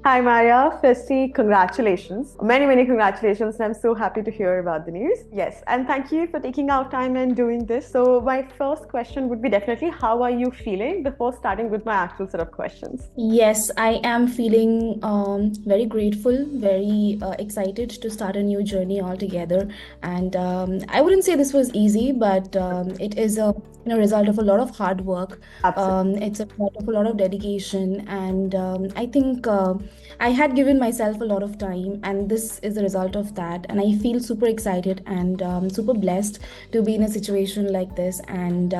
Hi, Maria. Firstly, congratulations. Many, many congratulations. I'm so happy to hear about the news. Yes, and thank you for taking out time and doing this. So, my first question would be definitely how are you feeling before starting with my actual set of questions? Yes, I am feeling very grateful, very excited to start a new journey altogether. And I wouldn't say this was easy, but it is a result of a lot of hard work. Absolutely. It's a result of a lot of dedication, and I think I had given myself a lot of time, and this is the result of that. And I feel super excited and super blessed to be in a situation like this. And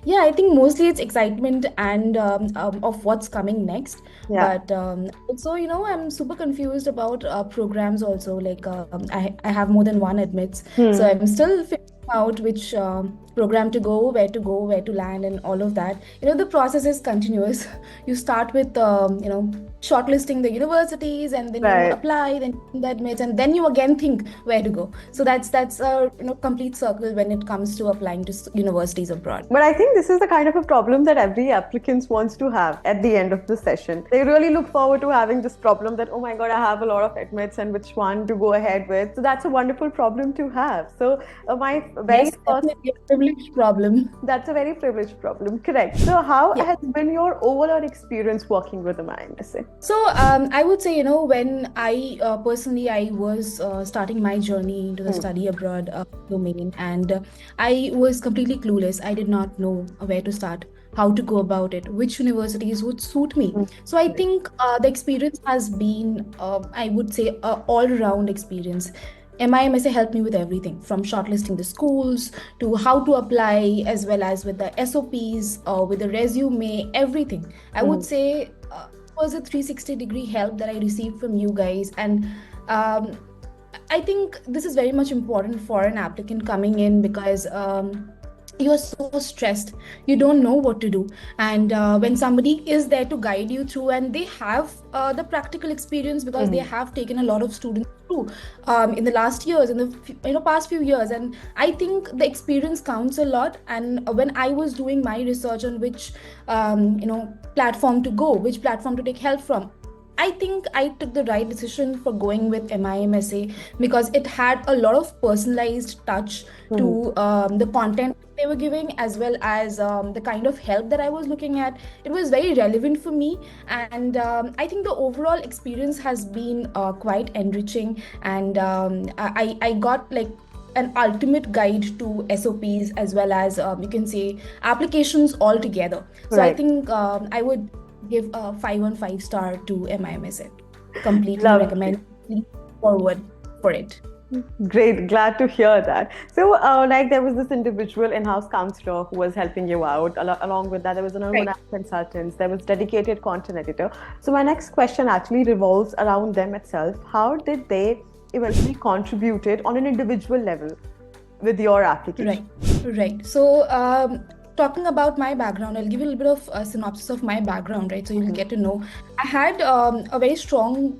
yeah, I think mostly it's excitement and of what's coming next. Yeah. But also, I'm super confused about programs also. Like I have more than one admits, so Hmm. I'm still figuring out which program to go, where to land, and all of that. The process is continuous. You start with shortlisting the universities, and then you Right. apply, then the admits, and then you again think where to go. So that's a complete circle when it comes to applying to universities abroad. But I think this is the kind of a problem that every applicant wants to have at the end of the session. They really look forward to having this problem that, oh my God, I have a lot of admits and which one to go ahead with. So that's a wonderful problem to have. So, my very Yes, first definitely a privileged problem. That's a very privileged problem, correct. So, how Yeah. has been your overall experience working with a MiM-Essay? So I would say, when I personally I was starting my journey into the Hmm. study abroad domain, and I was completely clueless. I did not know where to start, how to go about it, which universities would suit me. Hmm. So I think the experience has been, I would say, a all-round experience. MIMSA helped me with everything from shortlisting the schools to how to apply, as well as with the SOPs, with the resume, everything. I would Hmm. say was a 360-degree help that I received from you guys. And um, I think this is very much important for an applicant coming in, because you are so stressed, you don't know what to do. And when somebody is there to guide you through, and they have the practical experience, because they Hmm. have taken a lot of students through in the last years, in the past few years. And I think the experience counts a lot. And when I was doing my research on which platform to go, which platform to take help from, I think I took the right decision for going with MIMSA, because it had a lot of personalized touch Hmm. to the content they were giving, as well as the kind of help that I was looking at. It was very relevant for me, and I think the overall experience has been quite enriching. And I got like an ultimate guide to SOPs, as well as you can say applications altogether. So I Right. think I would give a 5 on 5 star to MIMSA. Completely Lovely. recommend. Please forward for it. Great. Glad to hear that. So, like, there was this individual in-house counselor who was helping you out. Along with that, there was an Right. alumni consultant. There was dedicated content editor. So, my next question actually revolves around them itself. How did they eventually contributed on an individual level with your application? Right, right. So, talking about my background, I'll give you a little bit of a synopsis of my background, right? So you'll Mhm. get to know. I had a very strong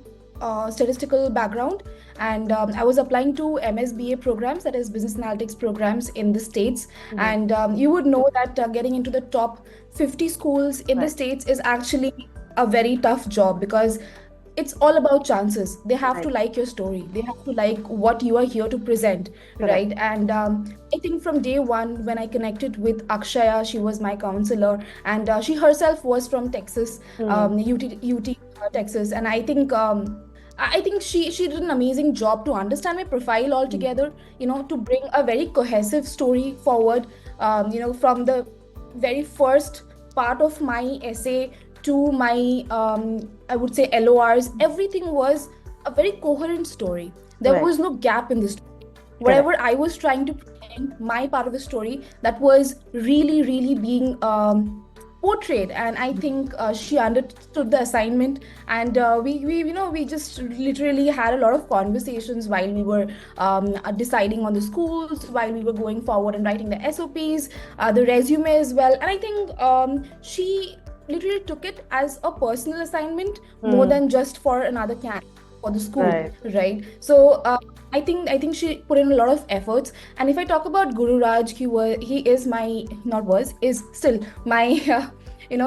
statistical background, and I was applying to MSBA programs, that is business analytics programs in the States. Mhm. And you would know that getting into the top 50 schools in the Right. States is actually a very tough job, because it's all about chances. They have to Right. like your story, they have to like what you are here to present, Correct. right? And I think from day one, when I connected with Akshaya, she was my counselor, and she herself was from Texas, Hmm. UT Texas. And I think I think she did an amazing job to understand my profile Hmm. altogether, to bring a very cohesive story forward, from the very first part of my essay to my I would say LORs. Everything was a very coherent story. There Right. was no gap in this. Correct. Whatever I was trying to present, my part of the story, that was really, really being portrayed. And I think she understood the assignment. And we just literally had a lot of conversations while we were deciding on the schools, while we were going forward and writing the SOPs, the resume as well. And I think she literally took it as a personal assignment more Hmm. than just for another candidate for the school, Right. right? So I think she put in a lot of efforts. And if I talk about Guru Raj, he is my, not was, is still my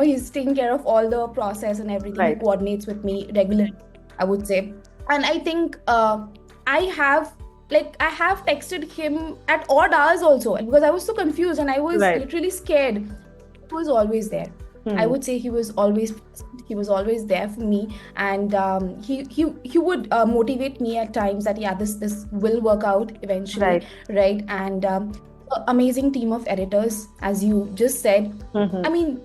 he's taking care of all the process and everything. He Right. coordinates with me regularly. I would say. And I think I have texted him at odd hours also, because I was so confused and I was Right. literally scared. He was always there. I would say he was always present. He was always there for me, and he would motivate me at times that this will work out eventually, right? And amazing team of editors, as you just said. I mean,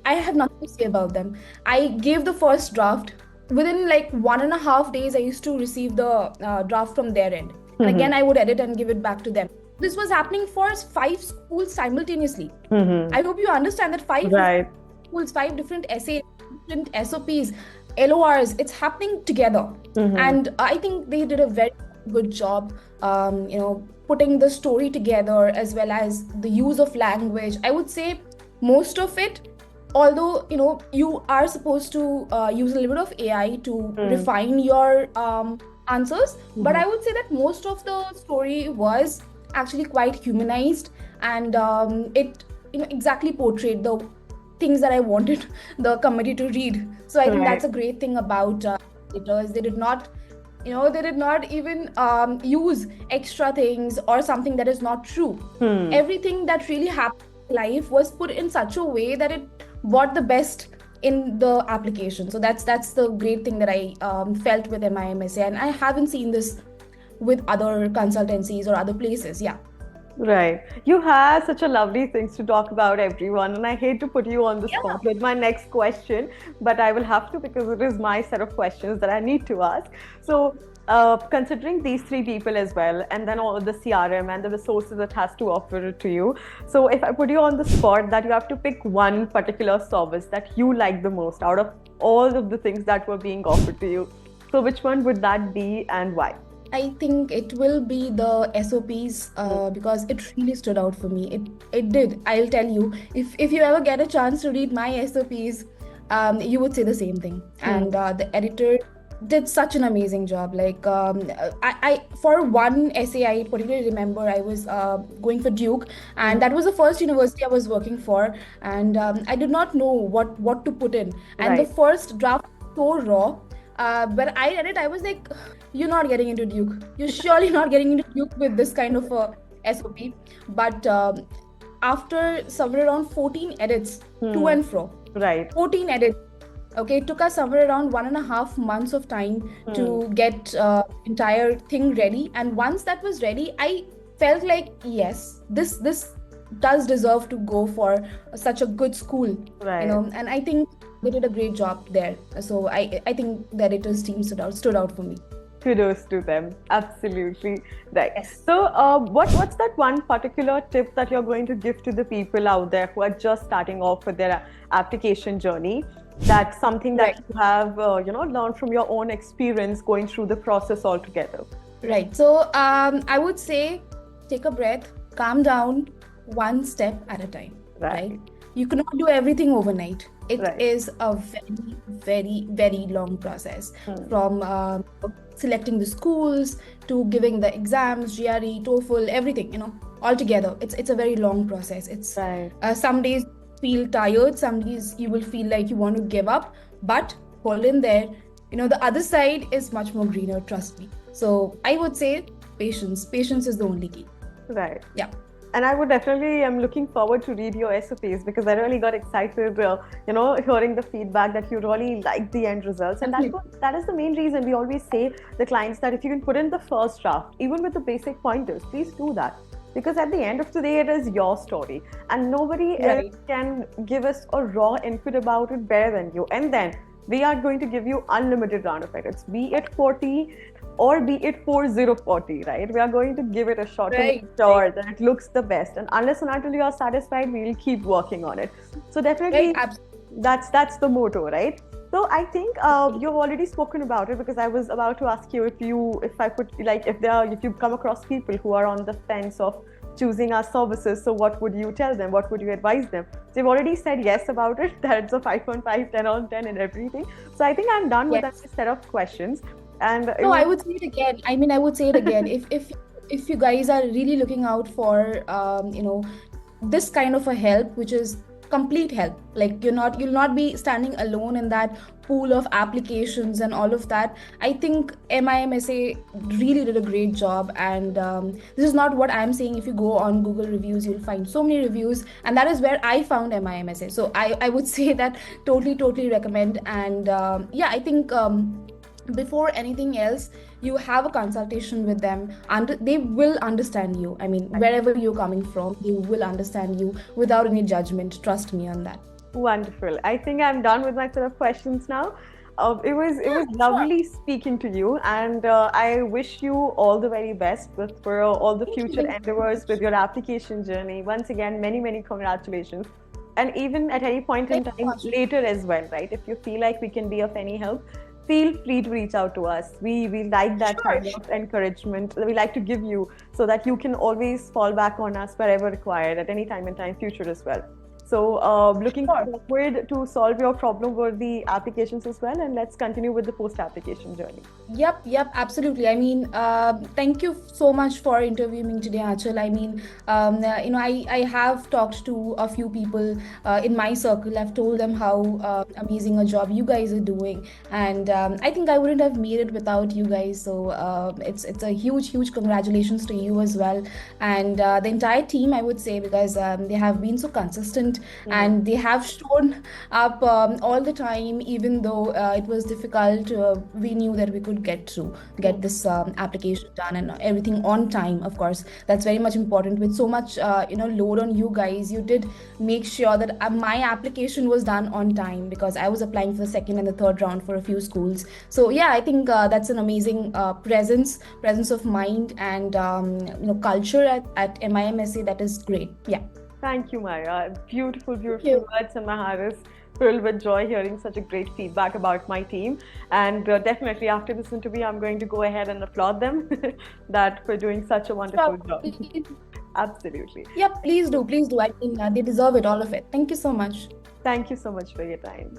I have nothing to say about them. I gave the first draft. Within like 1.5 days, I used to receive the draft from their end. And again, I would edit and give it back to them. This was happening for 5 schools simultaneously. I hope you understand that 5 schools, 5 different essays, different SOPs, LORs, it's happening together. And I think they did a very good job, putting the story together, as well as the use of language. I would say most of it, although you are supposed to use a little bit of AI to refine your answers, but I would say that most of the story was actually quite humanized, and it exactly portrayed the things that I wanted the committee to read. So I think that's a great thing about editors. They did not even use extra things or something that is not true. Everything that really happened in life was put in such a way that it brought the best in the application. So that's the great thing that I felt with MiM-Essay, and I haven't seen this with other consultancies or other places. Right. You have such a lovely things to talk about, everyone, and I hate to put you on the spot with my next question, but I will have to, because it is my set of questions that I need to ask. So considering these 3 people as well, and then all the CRM and the resources it has to offer to you. So if I put you on the spot that you have to pick one particular service that you like the most out of all of the things that were being offered to you, so which one would that be and why? I think it will be the SOPs because it really stood out for me. It did. I'll tell you, if you ever get a chance to read my SOPs, you would say the same thing. And the editor did such an amazing job. Like I for one essay, I particularly remember I was going for Duke, and that was the first university I was working for, and I did not know what to put in. And the first draft was so raw. When I read it, I was like, you're not getting into Duke. You're surely not getting into Duke with this kind of a SOP. But after somewhere around 14 edits, to and fro. 14 edits. Okay, it took us somewhere around 1.5 months of time to get entire thing ready. And once that was ready, I felt like, yes, this does deserve to go for such a good school. And I think they did a great job there. So I think the editor's team stood out for me. Kudos to them. Absolutely. Right. Yes. So what's that one particular tip that you're going to give to the people out there who are just starting off with their application journey? That's something that you have learned from your own experience going through the process altogether. Right. So I would say take a breath, calm down, one step at a time. Right. You cannot do everything overnight. It is a very, very, very long process, from selecting the schools to giving the exams, GRE, TOEFL, everything, all together. It's a very long process. It's some days you feel tired, some days you will feel like you want to give up, but hold in there. The other side is much more greener, trust me. So I would say patience. Patience is the only key. Right. Yeah. And I would definitely am looking forward to read your SOPs, because I really got excited, hearing the feedback that you really like the end results. And that is the main reason we always say the clients that if you can put in the first draft, even with the basic pointers, please do that. Because at the end of the day, it is your story, and nobody else can give us a raw input about it better than you. And then we are going to give you unlimited round of edits, be it 40 or be it 4040, right? We are going to give it a shot to make sure that it looks the best. And unless and until you are satisfied, we will keep working on it. So definitely, that's the motto, right? So I think you've already spoken about it, because I was about to ask you if you come across people who are on the fence of choosing our services, so what would you tell them? What would you advise them? So you've already said yes about it, that it's a 5.5, 10 on 10 and everything. So I think I'm done with that set of questions. And I would say it again. I would say it again. If you guys are really looking out for this kind of a help, which is complete help. Like you'll not be standing alone in that pool of applications and all of that. I think MiM-Essay really did a great job, and this is not what I'm saying. If you go on Google reviews, you'll find so many reviews, and that is where I found MiM-Essay. So I would say that totally recommend. And yeah, I think before anything else, you have a consultation with them, and they will understand you. I mean, wherever you're coming from, they will understand you without any judgment. Trust me on that. Wonderful. I think I'm done with my set of questions now. It was lovely speaking to you, and I wish you all the very best for all the future endeavors with your application journey. Once again, many congratulations. And even at any point in time later as well, right? If you feel like we can be of any help, feel free to reach out to us. We like that kind of encouragement that we like to give you, so that you can always fall back on us wherever required at any time in time future as well. So looking forward to solve your problem with the applications as well, and let's continue with the post-application journey. Yep, absolutely. I mean, thank you so much for interviewing me today, Achal. I mean, I have talked to a few people in my circle. I've told them how amazing a job you guys are doing, and I think I wouldn't have made it without you guys. So it's a huge congratulations to you as well, and the entire team, I would say, because they have been so consistent. And they have shown up all the time, even though it was difficult. We knew that we could get this application done and everything on time. Of course, that's very much important. With so much load on you guys, you did make sure that my application was done on time, because I was applying for the second and the third round for a few schools. So yeah, I think that's an amazing presence of mind and culture at MiM-Essay. That is great. Yeah. Thank you, Maria. Beautiful words, and my heart is filled with joy hearing such a great feedback about my team. And definitely after this interview, I'm going to go ahead and applaud them that for doing such a wonderful job. Absolutely. Yeah, please do. I mean, they deserve it, all of it. Thank you so much. Thank you so much for your time.